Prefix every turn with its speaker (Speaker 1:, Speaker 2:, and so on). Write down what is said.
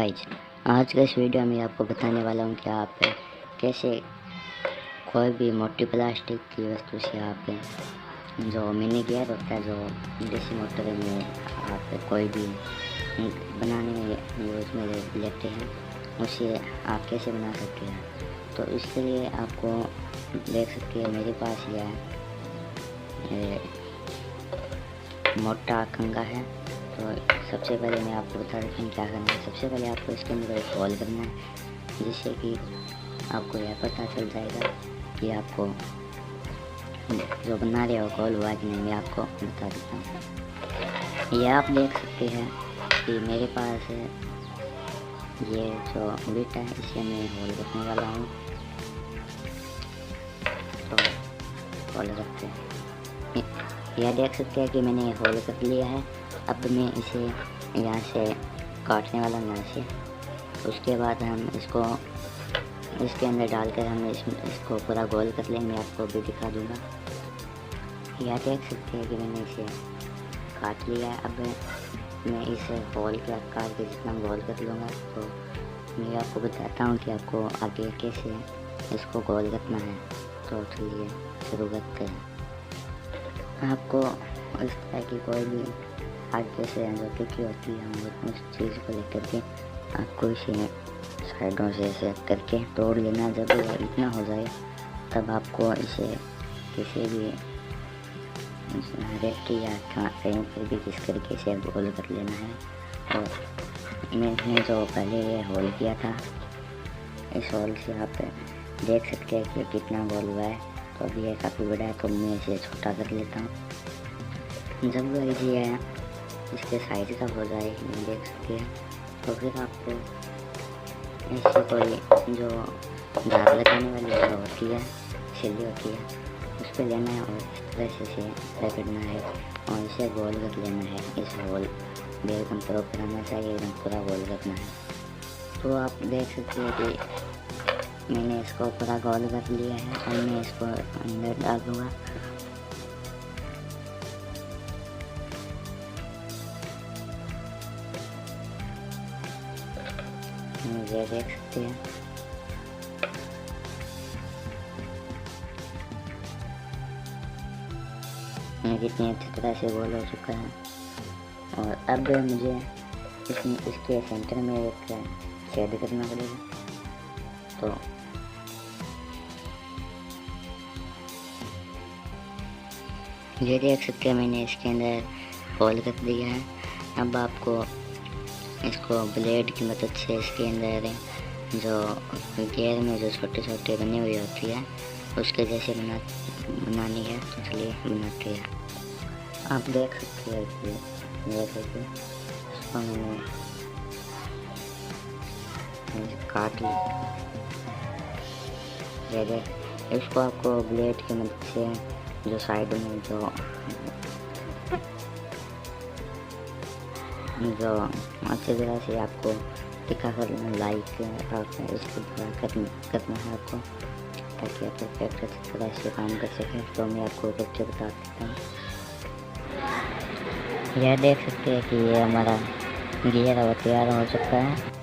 Speaker 1: Guys, आज का इस वीडियो में आपको बताने वाला हूँ कि आप कैसे कोई भी मोटी प्लास्टिक की वस्तु से आप जो मिनी गियर होता है, जो देसी मोटर में आप कोई भी बनाने में यूज में लेते हैं, उसे आप कैसे बना सकते हैं। तो इसके लिए आपको देख सकते हैं मेरे पास यह मोटा कंघा है। तो सबसे पहले मैं आपको बता देता हूँ क्या करना है। सबसे पहले आपको इसके अंदर एक होल करना है, जिससे कि आपको यह पता चल जाएगा कि आपको जो बना रहे हो होल हुआ कि नहीं। मैं आपको बता देता हूँ। यह आप देख सकते हैं कि मेरे पास ये जो बिट है, इसे मैं होल करने वाला हूँ। तो होल करते हैं, यह देख सकते हैं कि मैंने होल कर लिया है। अब मैं इसे यहाँ से काटने वाला हूँ, यहाँ से। उसके बाद हम इसको इसके अंदर डालकर हम इसको पूरा गोल कर लेंगे। मैं आपको भी दिखा दूँगा। यह देख सकते हैं कि मैंने इसे काट लिया है। अब मैं इस होल के आकार के जितना गोल कर लूँगा। तो मैं आपको बताता हूँ कि आपको आगे कैसे इसको गोल करना है। तो चलिए शुरू करते हैं। आपको इस तरह की कोई भी आगे से जो टिकी होती है, हम उस चीज़ को लेकर के आपको इसे साइडों से ऐसे करके तोड़ लेना। जब यह इतना हो जाए तब आपको इसे किसी भी रेती या कहीं पर भी किस करके से गोल कर लेना है। और मैंने जो पहले ये होल किया था, इस होल से आप देख सकते हैं कि कितना गोल हुआ है। तो अभी ये काफ़ी बड़ा है, तो मैं इसे छोटा कर लेता हूँ। जब ये इसके साइज का हो जाए, देख सकते हैं, तो फिर आपको ऐसी कोई जो धार लगाने वाली जगह होती है, सिल्ली होती है, उस पर लेना है और इस तरह से इसे रगड़ना है और इसे गोल कर लेना है। इस होल भी एकदम प्रॉपर आना चाहिए, एकदम पूरा गोल करना है। तो आप देख सकते हैं कि मैंने इसको पूरा गोल कर लिया है और मैं इसको अंदर डाल दूँगा। ये देख सकते हैं ये कितनी अच्छी तरह से गोल हो चुका है। और अब मुझे इसके सेंटर में एक छेद करना पड़ेगा। तो ये देख सकते हैं मैंने इसके अंदर होल कर दिया है। अब आपको इसको ब्लेड की मदद से इसके अंदर जो गियर में जो छोटे छोटे बने हुए होती है, उसके जैसे बनानी है। तो चलिए बनाते हैं। आप देख सकते हैं कि जैसे कि इसको मैंने काट लिया। इसको आपको ब्लेड की मदद से जो साइड में जो अच्छी तरह से आपको दिखा कर लाइक इसको करना है आपको, ताकि आप परफेक्ट अच्छी तरह से काम कर सकें। तो मैं आपको बच्चे बता देता हूँ। यह देख सकते हैं कि ये हमारा गियर अब तैयार हो चुका है।